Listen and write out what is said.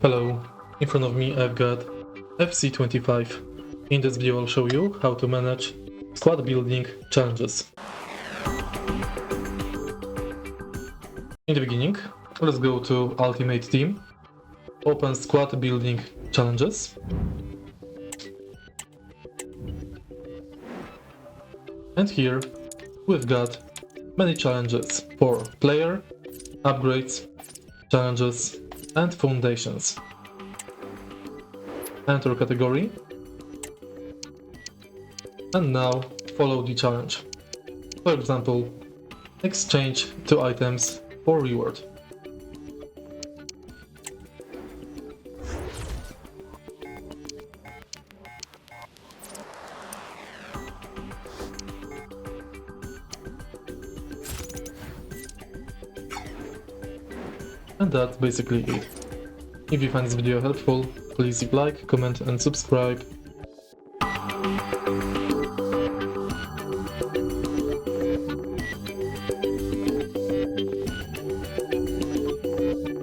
Hello, in front of me I've got FC25. In this video I'll show you how to manage squad building challenges. In the beginning, let's go to Ultimate Team, open squad building challenges, and here we've got many challenges for player, upgrades, challenges, and foundations. Enter category, and now follow the challenge. For example, exchange 2 items for reward. And that's basically it. If you find this video helpful, please leave like, comment and subscribe.